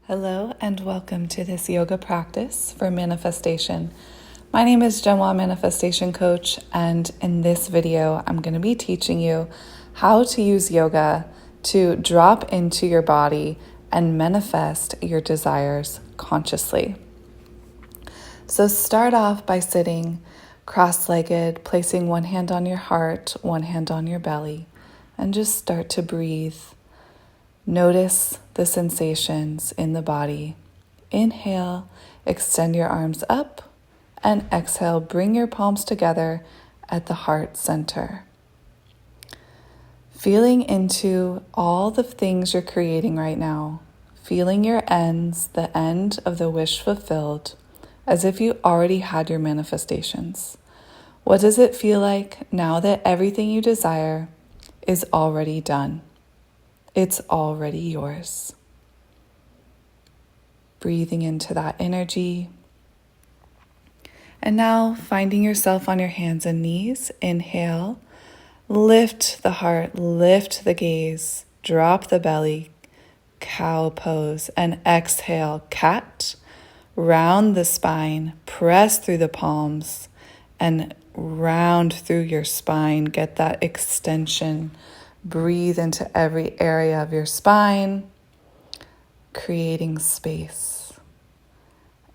Hello and welcome to this yoga practice for manifestation. My name is Jenwa, Manifestation Coach, and in this video, I'm going to be teaching you how to use yoga to drop into your body and manifest your desires consciously. So start off by sitting cross-legged, placing one hand on your heart, one hand on your belly, and just start to breathe. Notice the sensations in the body. Inhale, extend your arms up, and exhale, bring your palms together at the heart center. Feeling into all the things you're creating right now, feeling your ends, the end of the wish fulfilled, as if you already had your manifestations. What does it feel like now that everything you desire is already done? It's already yours. Breathing into that energy. And now finding yourself on your hands and knees. Inhale, lift the heart, lift the gaze, drop the belly, cow pose, and exhale, cat. Round the spine, press through the palms, and round through your spine. Get that extension. Breathe into every area of your spine, creating space.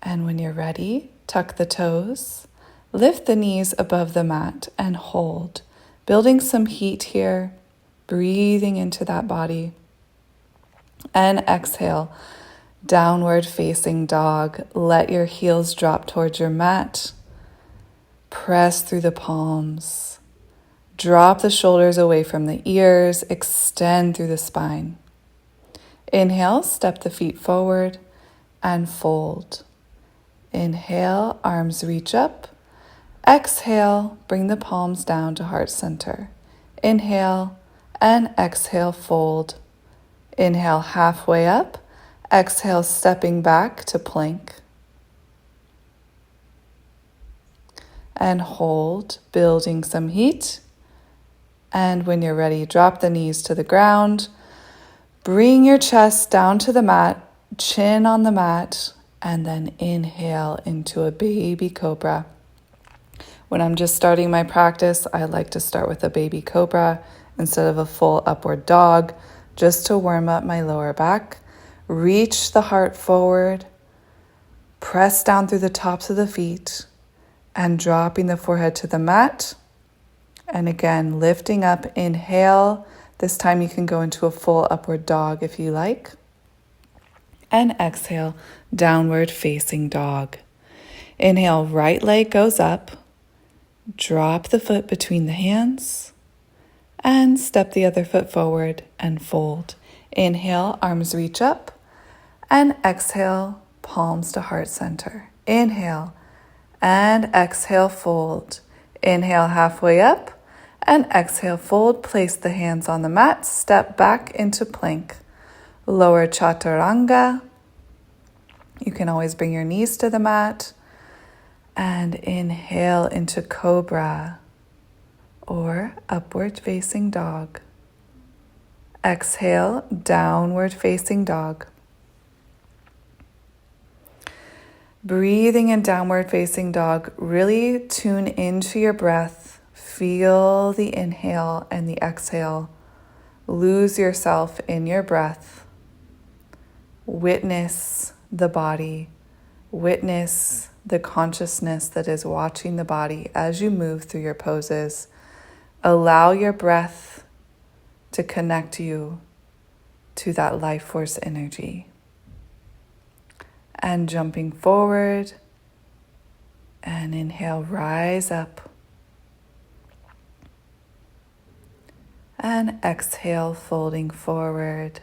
And when you're ready, tuck the toes, lift the knees above the mat, and hold. Building some heat here, breathing into that body. And exhale, downward facing dog. Let your heels drop towards your mat. Press through the palms. Drop the shoulders away from the ears, extend through the spine. Inhale, step the feet forward and fold. Inhale, arms reach up. Exhale, bring the palms down to heart center. Inhale and exhale, fold. Inhale, halfway up. Exhale, stepping back to plank. And hold, building some heat. And when you're ready, drop the knees to the ground. Bring your chest down to the mat, chin on the mat, and then inhale into a baby cobra. When I'm just starting my practice, I like to start with a baby cobra instead of a full upward dog, just to warm up my lower back. Reach the heart forward, press down through the tops of the feet, and dropping the forehead to the mat. And again, lifting up, inhale. This time you can go into a full upward dog if you like. And exhale, downward facing dog. Inhale, right leg goes up. Drop the foot between the hands. And step the other foot forward and fold. Inhale, arms reach up. And exhale, palms to heart center. Inhale and exhale, fold. Inhale, halfway up. And exhale, fold, place the hands on the mat, step back into plank. Lower chaturanga. You can always bring your knees to the mat. And inhale into cobra or upward facing dog. Exhale, downward facing dog. Breathing in downward facing dog, really tune into your breath. Feel the inhale and the exhale. Lose yourself in your breath. Witness the body. Witness the consciousness that is watching the body as you move through your poses. Allow your breath to connect you to that life force energy. And jumping forward, and inhale, rise up. And exhale, folding forward.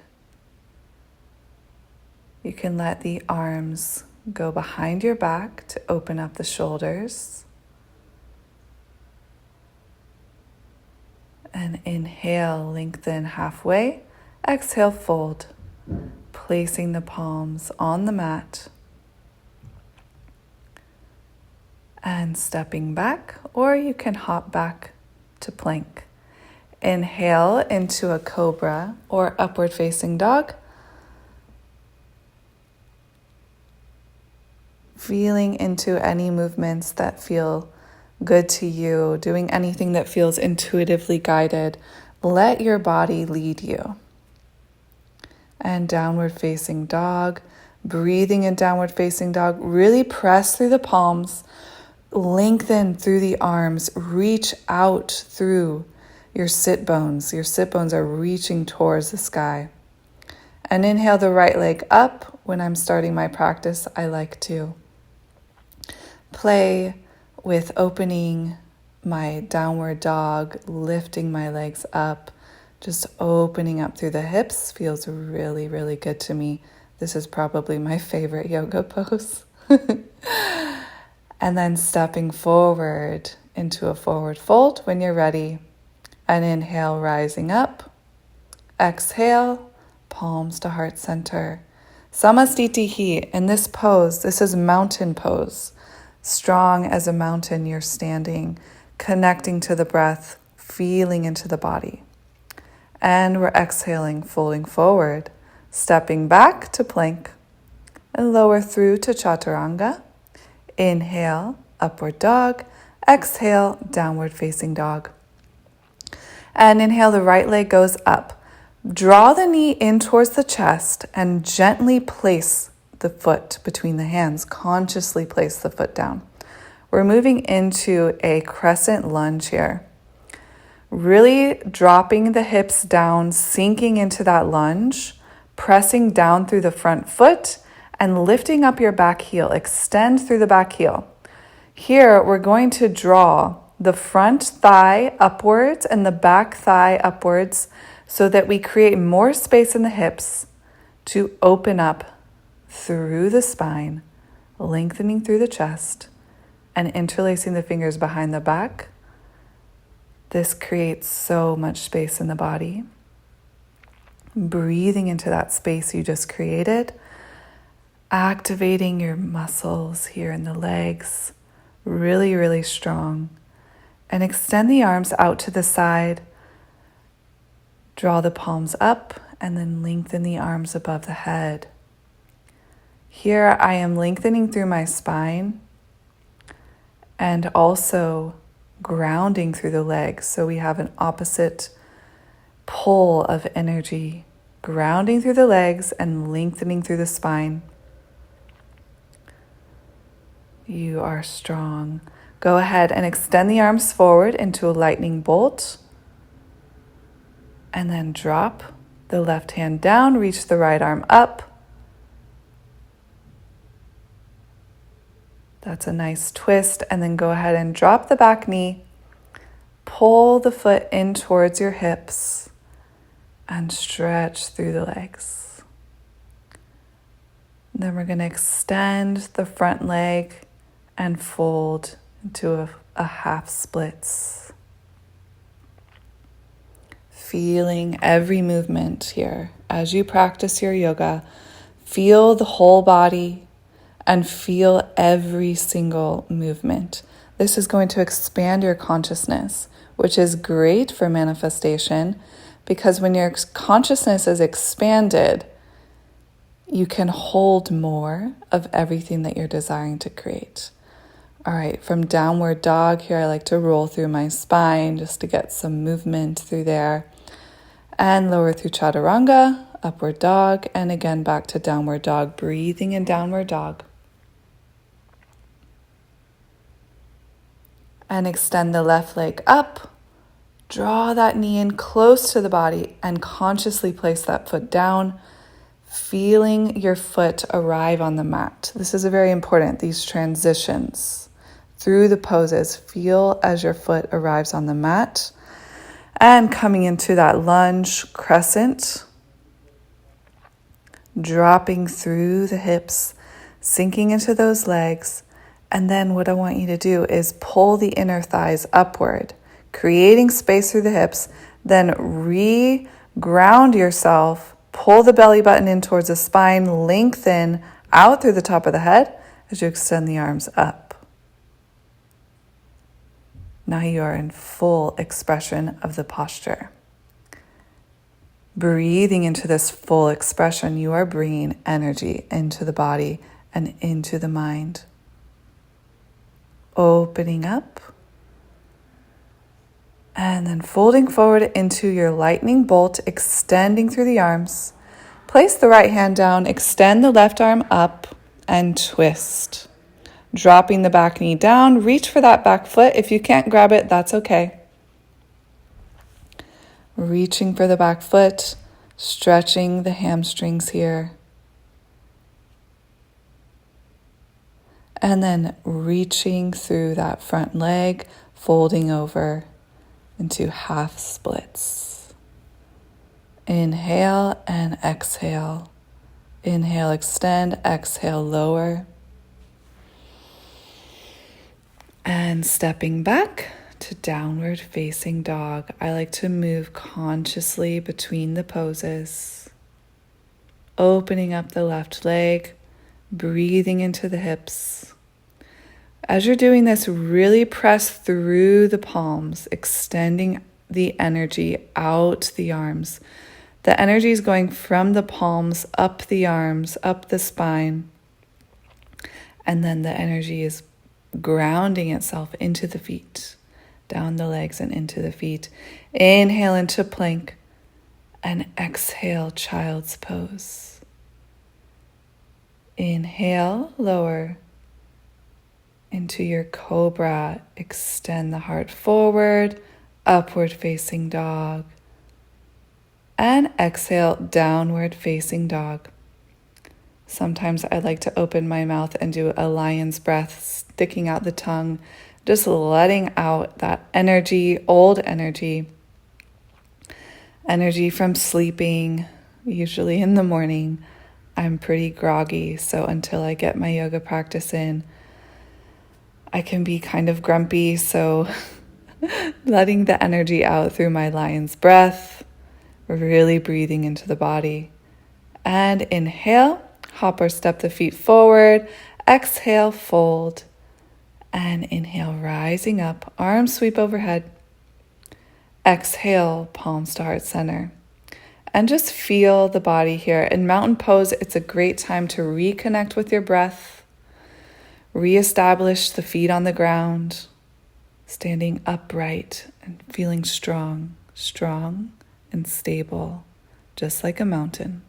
You can let the arms go behind your back to open up the shoulders. And inhale, lengthen halfway. Exhale, fold. Placing the palms on the mat. And stepping back, or you can hop back to plank. Inhale into a cobra or upward facing dog. feeling into any movements that feel good to you, doing anything that feels intuitively guided. Let your body lead you. And downward facing dog, breathing in downward facing dog, really press through the palms, lengthen through the arms, reach out through your sit bones. Your sit bones are reaching towards the sky. And inhale the right leg up. When I'm starting my practice, I like to play with opening my downward dog, lifting my legs up, just opening up through the hips feels really, really good to me. This is probably my favorite yoga pose. And then stepping forward into a forward fold when you're ready. And inhale, rising up. Exhale, palms to heart center. Samastitihi. In this pose, this is mountain pose. Strong as a mountain, you're standing, connecting to the breath, feeling into the body. And we're exhaling, folding forward, stepping back to plank, and lower through to chaturanga. Inhale, upward dog. Exhale, downward facing dog. And inhale, the right leg goes up. Draw the knee in towards the chest and gently place the foot between the hands. Consciously place the foot down. We're moving into a crescent lunge here. Really dropping the hips down, sinking into that lunge, pressing down through the front foot and lifting up your back heel. Extend through the back heel. Here, we're going to draw the front thigh upwards and the back thigh upwards so that we create more space in the hips to open up through the spine, lengthening through the chest, and interlacing the fingers behind the back. This creates so much space in the body. Breathing into that space you just created, activating your muscles here in the legs, really, really strong. And extend the arms out to the side. Draw the palms up and then lengthen the arms above the head. Here I am lengthening through my spine and also grounding through the legs. So we have an opposite pull of energy, grounding through the legs and lengthening through the spine. You are strong. Go ahead and extend the arms forward into a lightning bolt. And then drop the left hand down, reach the right arm up. That's a nice twist. And then go ahead and drop the back knee. Pull the foot in towards your hips and stretch through the legs. And then we're going to extend the front leg and fold into a half splits. Feeling every movement here. As you practice your yoga, feel the whole body and feel every single movement. This is going to expand your consciousness, which is great for manifestation because when your consciousness is expanded, you can hold more of everything that you're desiring to create. All right, from downward dog here, I like to roll through my spine just to get some movement through there. And lower through chaturanga, upward dog, and again back to downward dog, breathing in downward dog. And extend the left leg up. Draw that knee in close to the body and consciously place that foot down, feeling your foot arrive on the mat. This is very important, these transitions through the poses. Feel as your foot arrives on the mat. And coming into that lunge crescent, dropping through the hips, sinking into those legs. And then what I want you to do is pull the inner thighs upward, creating space through the hips. Then re-ground yourself, pull the belly button in towards the spine, lengthen out through the top of the head as you extend the arms up. Now you are in full expression of the posture. Breathing into this full expression, you are bringing energy into the body and into the mind. opening up, and then folding forward into your lightning bolt, extending through the arms. Place the right hand down, extend the left arm up, and twist. Dropping the back knee down, reach for that back foot. If you can't grab it, that's okay. Reaching for the back foot, stretching the hamstrings here. And then reaching through that front leg, folding over into half splits. Inhale and exhale. Inhale, extend, exhale, lower. And stepping back to downward facing dog. I like to move consciously between the poses. Opening up the left leg, breathing into the hips. As you're doing this, really press through the palms, extending the energy out the arms. The energy is going from the palms, up the arms, up the spine. And then the energy is grounding itself into the feet, down the legs and into the feet. Inhale into plank and exhale, child's pose. Inhale, lower into your cobra. Extend the heart forward, upward facing dog. And exhale, downward facing dog. Sometimes I like to open my mouth and do a lion's breath, sticking out the tongue, just letting out that energy, old energy from sleeping, usually in the morning. I'm pretty groggy, so until I get my yoga practice in, I can be kind of grumpy, so letting the energy out through my lion's breath, really breathing into the body. And inhale, hop or step the feet forward. Exhale, fold. And inhale, rising up, arms sweep overhead. Exhale, palms to heart center. And just feel the body here. In mountain pose, it's a great time to reconnect with your breath. Reestablish the feet on the ground. Standing upright and feeling strong and stable, just like a mountain.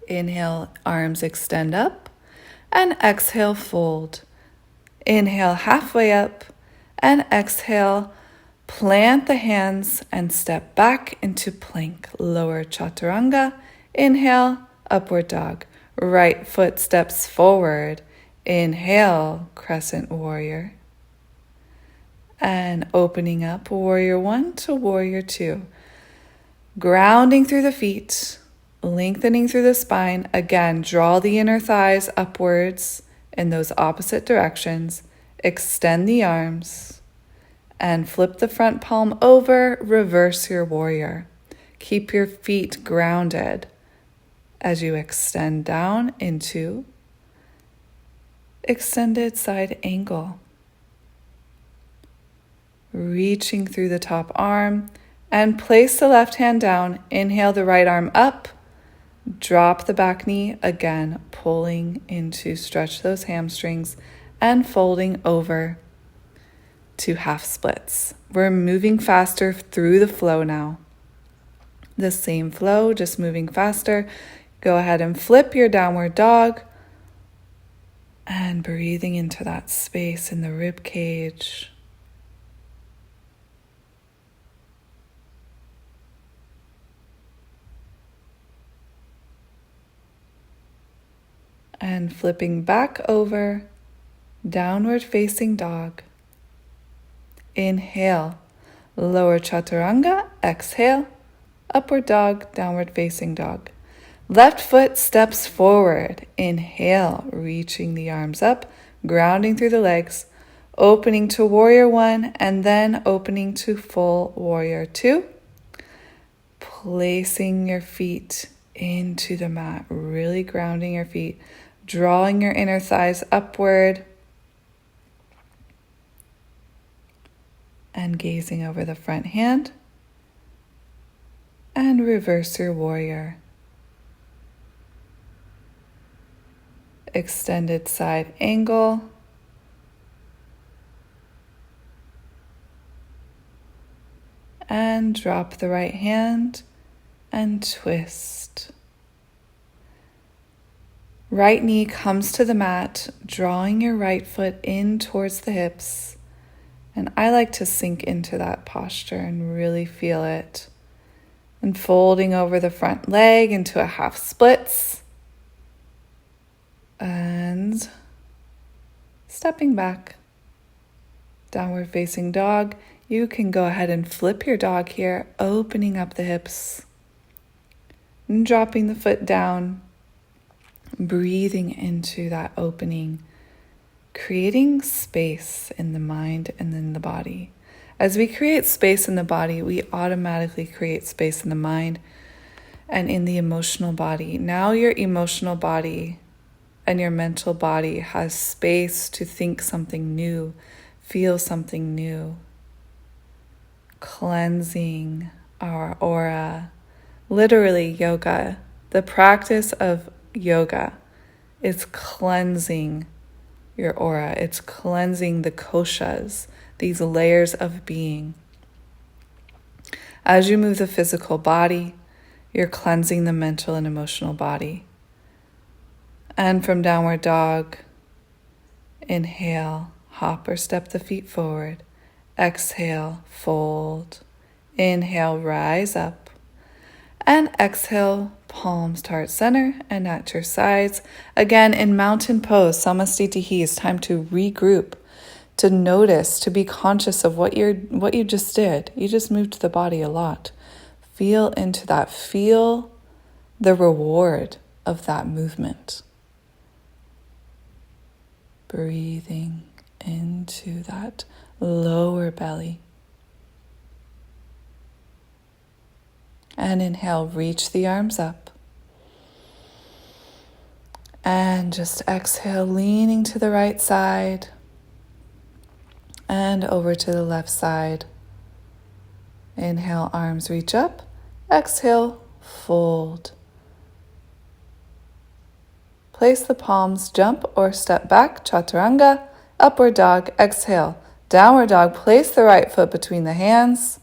Inhale, arms extend up, and exhale, fold. Inhale, halfway up, and exhale, plant the hands and step back into plank. Lower chaturanga. Inhale, upward dog. Right foot steps forward. Inhale, crescent warrior. And opening up, warrior one to warrior two. Grounding through the feet, lengthening through the spine. Again, draw the inner thighs upwards in those opposite directions. Extend the arms and flip the front palm over. Reverse your warrior. Keep your feet grounded as you extend down into extended side angle. Reaching through the top arm and place the left hand down. Inhale the right arm up. Drop the back knee again, pulling into stretch those hamstrings and folding over to half splits. We're moving faster through the flow now. The same flow, just moving faster. Go ahead and flip your downward dog and breathing into that space in the rib cage. And flipping back over, downward facing dog. Inhale, lower chaturanga. Exhale, upward dog, downward facing dog. Left foot steps forward. Inhale, reaching the arms up, grounding through the legs, opening to warrior one, and then opening to full warrior two. Placing your feet into the mat, really grounding your feet. Drawing your inner thighs upward and gazing over the front hand, and reverse your warrior. extended side angle. And drop the right hand and twist. Right knee comes to the mat, drawing your right foot in towards the hips. And I like to sink into that posture and really feel it. And folding over the front leg into a half splits. And stepping back. Downward facing dog. You can go ahead and flip your dog here, opening up the hips. And dropping the foot down. Breathing into that opening. Creating space in the mind and in the body. As we create space in the body, we automatically create space in the mind and in the emotional body. Now your emotional body and your mental body has space to think something new, feel something new. Cleansing our aura. Literally, yoga, the practice of yoga is cleansing your aura. It's cleansing the koshas, these layers of being. As you move the physical body, you're cleansing the mental and emotional body. And from downward dog, inhale, hop or step the feet forward. Exhale, fold. Inhale, rise up. And exhale, palms to heart center and at your sides. Again, in mountain pose, Samastitihi, it's time to regroup, to notice, to be conscious of what you just did. You just moved the body a lot. Feel into that. Feel the reward of that movement. Breathing into that lower belly. And inhale, reach the arms up. And just exhale, leaning to the right side and over to the left side. Inhale, arms reach up. Exhale, fold. Place the palms, jump or step back, chaturanga, upward dog, exhale. Downward dog, place the right foot between the hands.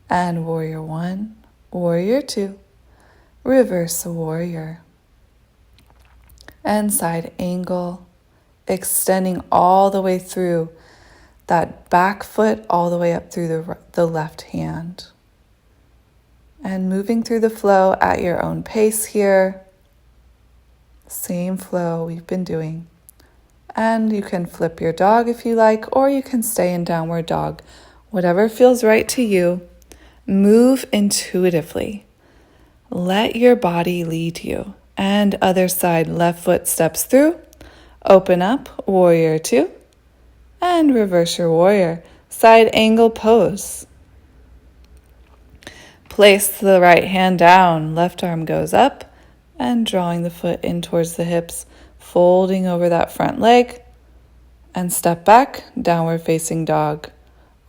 And warrior one, warrior two, reverse warrior. And side angle, extending all the way through that back foot, all the way up through the left hand. And moving through the flow at your own pace here. Same flow we've been doing. And you can flip your dog if you like, or you can stay in downward dog. Whatever feels right to you. Move intuitively. Let your body lead you. And other side, left foot steps through. Open up, warrior two. And reverse your warrior. Side angle pose. Place the right hand down. Left arm goes up. And drawing the foot in towards the hips. Folding over that front leg. And step back, downward facing dog.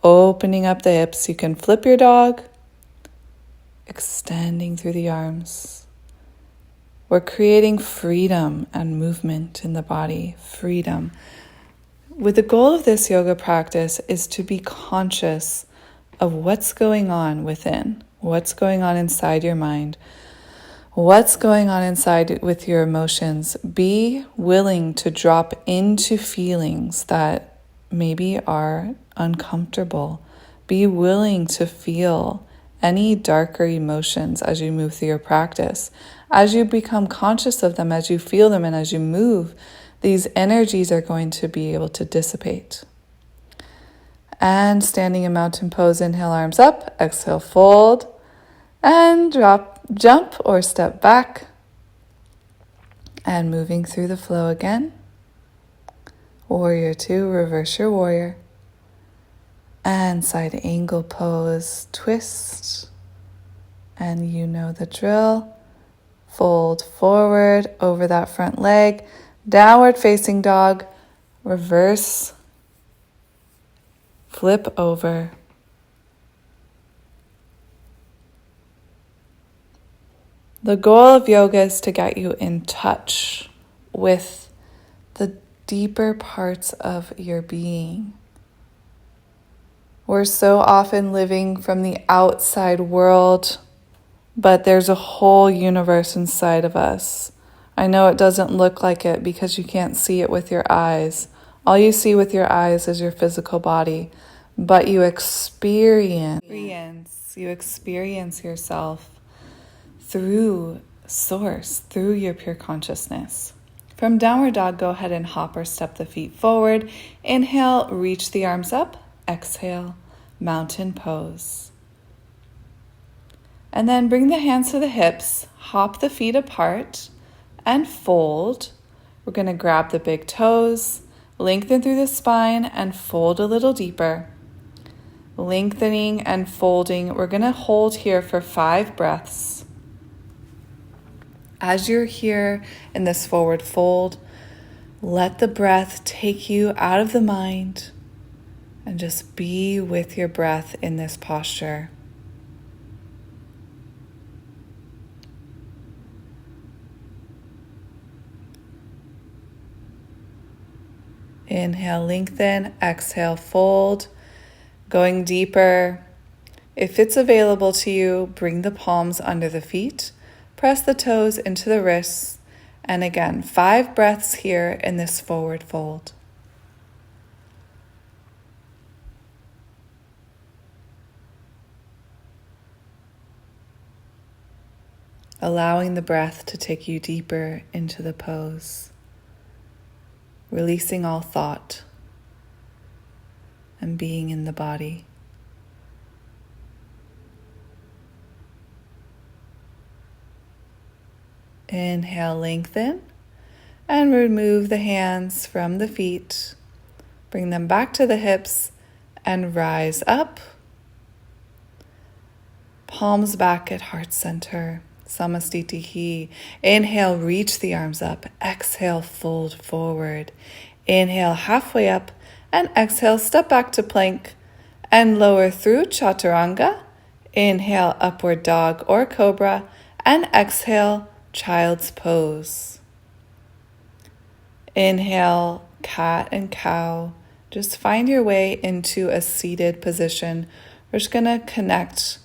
Opening up the hips. You can flip your dog. Extending through the arms. We're creating freedom and movement in the body, freedom. With the goal of this yoga practice is to be conscious of what's going on within, what's going on inside your mind, what's going on inside with your emotions. Be willing to drop into feelings that maybe are uncomfortable. Be willing to feel any darker emotions as you move through your practice. As you become conscious of them, as you feel them, and as you move, these energies are going to be able to dissipate. And standing in mountain pose, inhale, arms up, exhale, fold, and drop, jump or step back. And moving through the flow again. Warrior two, reverse your warrior. And side angle pose, twist. And you know the drill. Fold forward over that front leg. Downward facing dog. Reverse. Flip over. The goal of yoga is to get you in touch with deeper parts of your being. We're so often living from the outside world, but there's a whole universe inside of us. I know it doesn't look like it because you can't see it with your eyes. All you see with your eyes is your physical body, but you experience yourself through Source, through your pure consciousness. From downward dog, go ahead and hop or step the feet forward. Inhale, reach the arms up. Exhale, mountain pose. And then bring the hands to the hips, hop the feet apart, and fold. We're going to grab the big toes, lengthen through the spine, and fold a little deeper. Lengthening and folding. We're going to hold here for 5 breaths. As you're here in this forward fold, let the breath take you out of the mind and just be with your breath in this posture. Inhale, lengthen. Exhale, fold. Going deeper. If it's available to you, bring the palms under the feet. Press the toes into the wrists. And again, 5 breaths here in this forward fold. Allowing the breath to take you deeper into the pose. Releasing all thought and being in the body. Inhale, lengthen, and remove the hands from the feet. Bring them back to the hips and rise up. Palms back at heart center. Samastitihi. Inhale, reach the arms up. Exhale, fold forward. Inhale, halfway up, and exhale, step back to plank and lower through chaturanga. Inhale, upward dog or cobra, and exhale, child's pose. Inhale, cat and cow. Just find your way into a seated position. We're just going to connect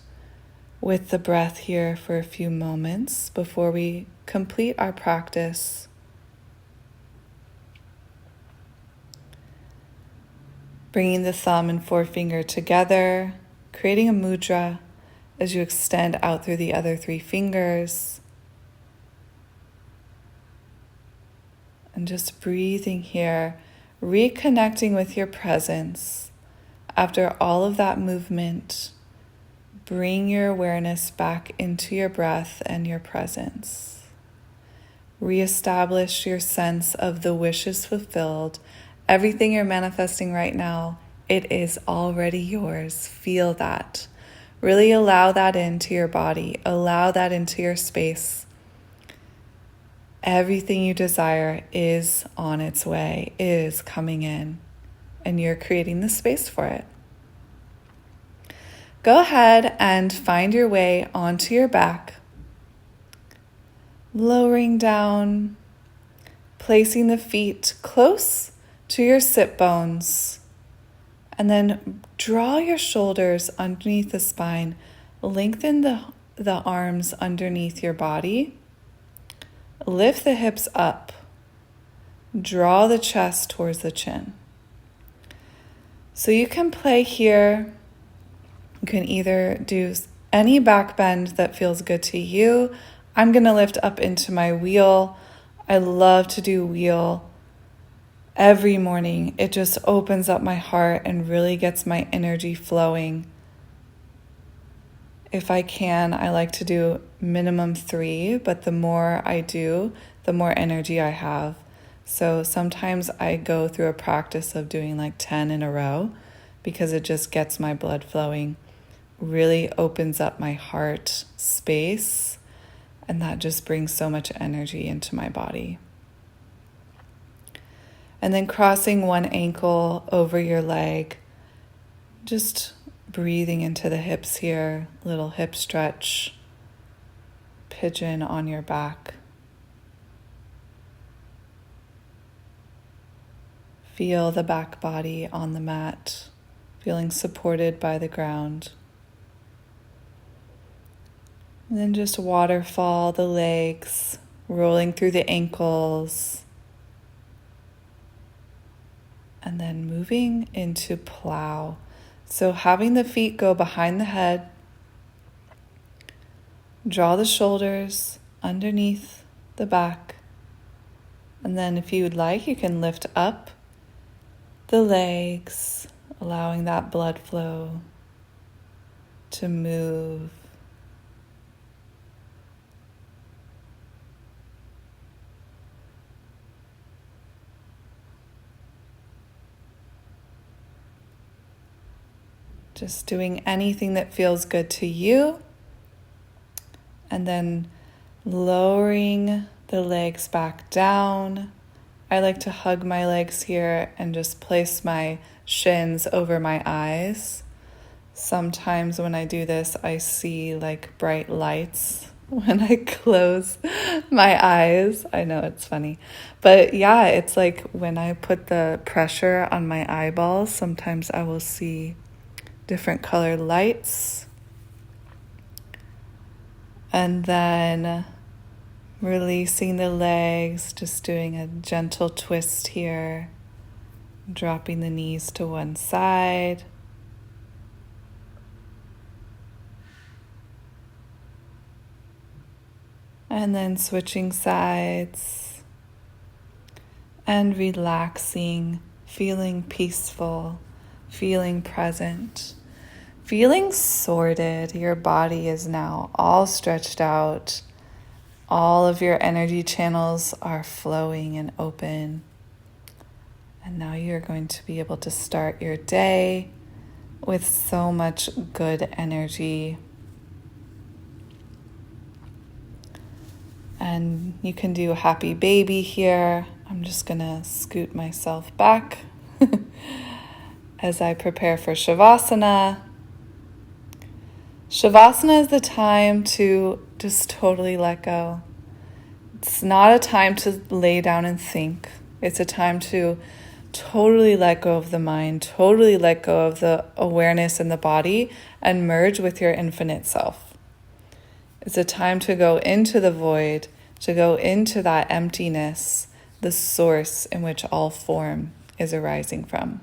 with the breath here for a few moments before we complete our practice. Bringing the thumb and forefinger together, creating a mudra as you extend out through the other 3 fingers. And just breathing here, reconnecting with your presence. After all of that movement, bring your awareness back into your breath and your presence. Reestablish your sense of the wishes fulfilled. Everything you're manifesting right now, it is already yours. Feel that. Really allow that into your body. Allow that into your space. Everything you desire is on its way, is coming in, and you're creating the space for it. Go ahead and find your way onto your back, lowering down, placing the feet close to your sit bones, and then draw your shoulders underneath the spine, lengthen the arms underneath your body, lift the hips up, draw the chest towards the chin. So you can play here. You can either do any back bend that feels good to you. I'm going to lift up into my wheel. I love to do wheel every morning. It just opens up my heart and really gets my energy flowing. If I can, I like to do minimum 3, but the more I do, the more energy I have. So sometimes I go through a practice of doing like 10 in a row because it just gets my blood flowing. Really opens up my heart space, and that just brings so much energy into my body. And then crossing one ankle over your leg, just breathing into the hips here, little hip stretch, pigeon on your back. Feel the back body on the mat, feeling supported by the ground. And then just waterfall the legs, rolling through the ankles. And then moving into plow. So having the feet go behind the head, draw the shoulders underneath the back. And then if you would like, you can lift up the legs, allowing that blood flow to move. Just doing anything that feels good to you. And then lowering the legs back down. I like to hug my legs here and just place my shins over my eyes. Sometimes when I do this, I see like bright lights when I close my eyes. I know it's funny. But yeah, it's like when I put the pressure on my eyeballs, sometimes I will see different colored lights. And then releasing the legs, just doing a gentle twist here, dropping the knees to one side. And then switching sides and relaxing, feeling peaceful, feeling present. Feeling sorted. Your body is now all stretched out. All of your energy channels are flowing and open. And now you're going to be able to start your day with so much good energy. And you can do a happy baby here. I'm just going to scoot myself back as I prepare for Shavasana. Shavasana is the time to just totally let go. It's not a time to lay down and think. It's a time to totally let go of the mind, totally let go of the awareness in the body, and merge with your infinite self. It's a time to go into the void, to go into that emptiness, the source in which all form is arising from.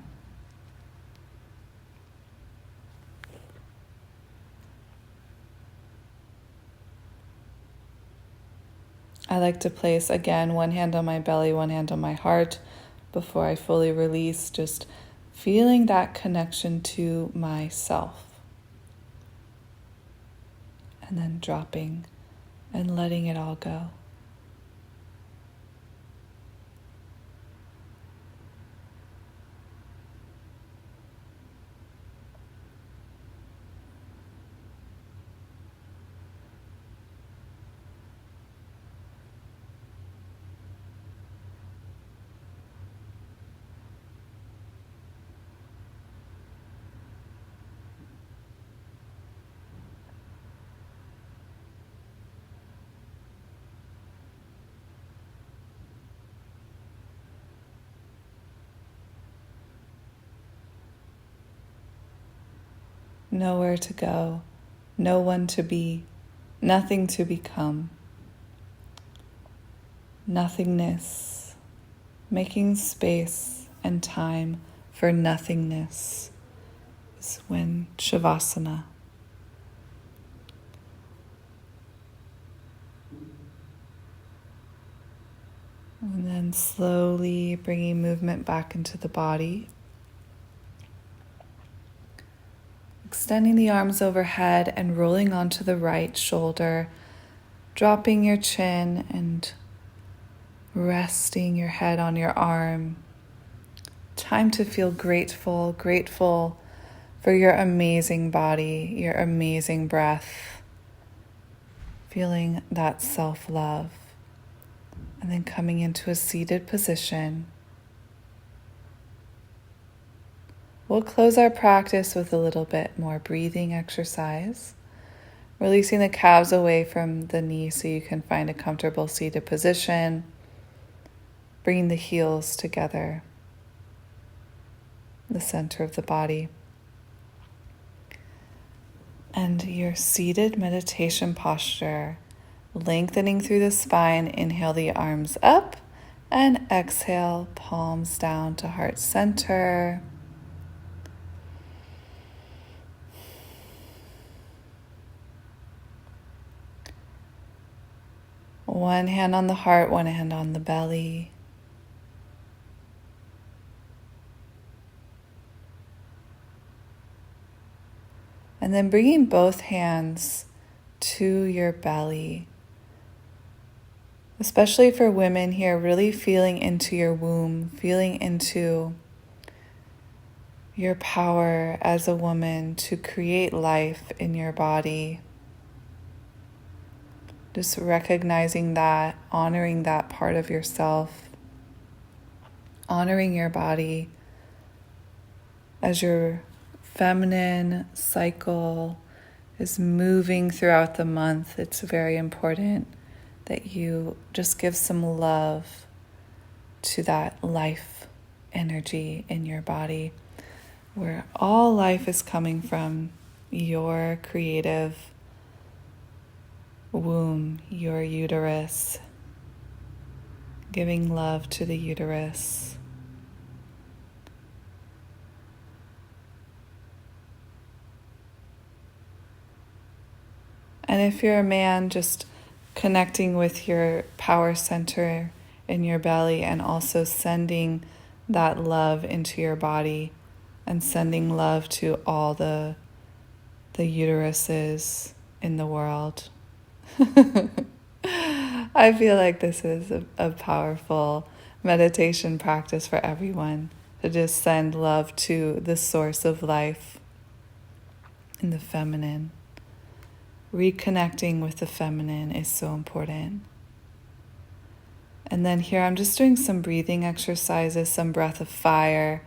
I like to place, again, one hand on my belly, one hand on my heart before I fully release, just feeling that connection to myself. And then dropping and letting it all go. Nowhere to go, no one to be, nothing to become. Nothingness, making space and time for nothingness is when Shavasana. And then slowly bringing movement back into the body. Extending the arms overhead and rolling onto the right shoulder, dropping your chin and resting your head on your arm. Time to feel grateful for your amazing body, your amazing breath. Feeling that self-love. And then coming into a seated position. We'll close our practice with a little bit more breathing exercise, releasing the calves away from the knees so you can find a comfortable seated position, bringing the heels together. the center of the body. And your seated meditation posture, lengthening through the spine, inhale the arms up and exhale, palms down to heart center. One hand on the heart, one hand on the belly. And then bringing both hands to your belly. Especially for women here, really feeling into your womb, feeling into your power as a woman to create life in your body. Just recognizing that, honoring that part of yourself, honoring your body as your feminine cycle is moving throughout the month. It's very important that you just give some love to that life energy in your body, where all life is coming from your creative womb, your uterus, giving love to the uterus. And if you're a man, just connecting with your power center in your belly and also sending that love into your body and sending love to all the uteruses in the world. I feel like this is a powerful meditation practice for everyone, to just send love to the source of life in the feminine. Reconnecting with the feminine is so important. And then here I'm just doing some breathing exercises, some breath of fire.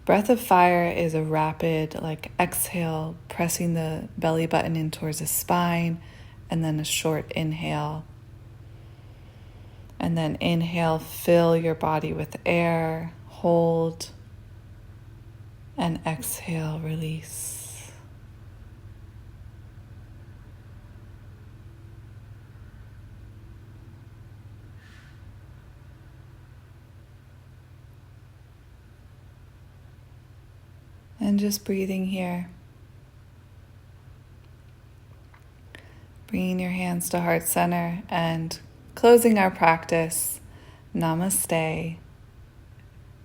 Breath of fire is a rapid, exhale, pressing the belly button in towards the spine, and then a short inhale. And then inhale, fill your body with air, hold, and exhale, release. And just breathing here. Bringing your hands to heart center and closing our practice. Namaste.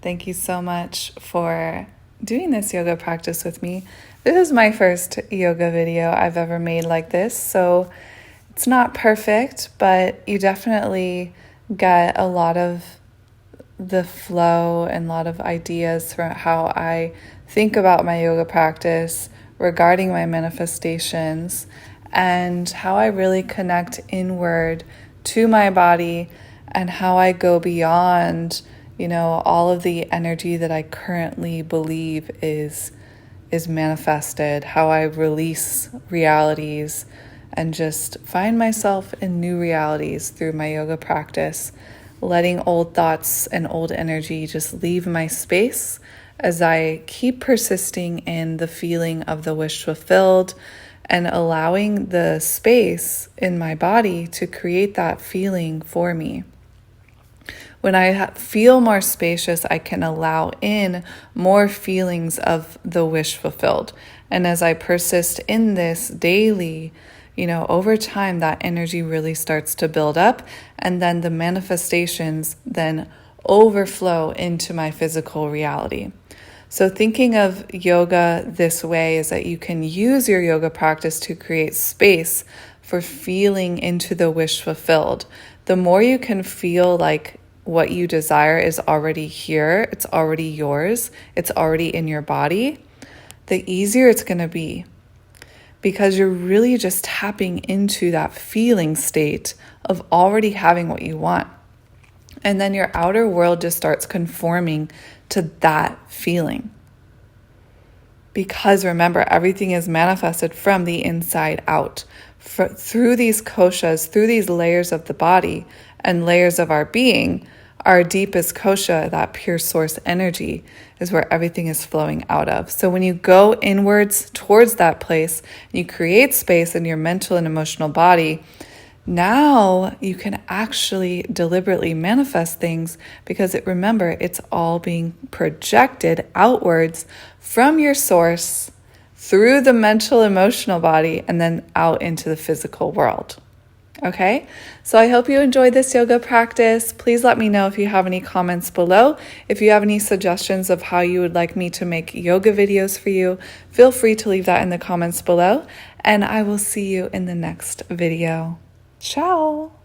Thank you so much for doing this yoga practice with me. This is my first yoga video I've ever made like this, so it's not perfect, but you definitely get a lot of the flow and a lot of ideas from how I think about my yoga practice regarding my manifestations and how I really connect inward to my body and how I go beyond, all of the energy that I currently believe is manifested, how I release realities and just find myself in new realities through my yoga practice, letting old thoughts and old energy just leave my space as I keep persisting in the feeling of the wish fulfilled and allowing the space in my body to create that feeling for me. When I feel more spacious, I can allow in more feelings of the wish fulfilled. And as I persist in this daily, over time, that energy really starts to build up, and then the manifestations then overflow into my physical reality. So thinking of yoga this way is that you can use your yoga practice to create space for feeling into the wish fulfilled. The more you can feel like what you desire is already here, it's already yours, it's already in your body, the easier it's going to be. Because you're really just tapping into that feeling state of already having what you want. And then your outer world just starts conforming to that feeling. Because remember, everything is manifested from the inside out. Through these koshas, through these layers of the body and layers of our being, our deepest kosha, that pure source energy, is where everything is flowing out of. So when you go inwards towards that place, and you create space in your mental and emotional body, now you can actually deliberately manifest things because remember, it's all being projected outwards from your source through the mental, emotional body, and then out into the physical world. Okay, so I hope you enjoyed this yoga practice. Please let me know if you have any comments below. If you have any suggestions of how you would like me to make yoga videos for you, feel free to leave that in the comments below, and I will see you in the next video. Ciao!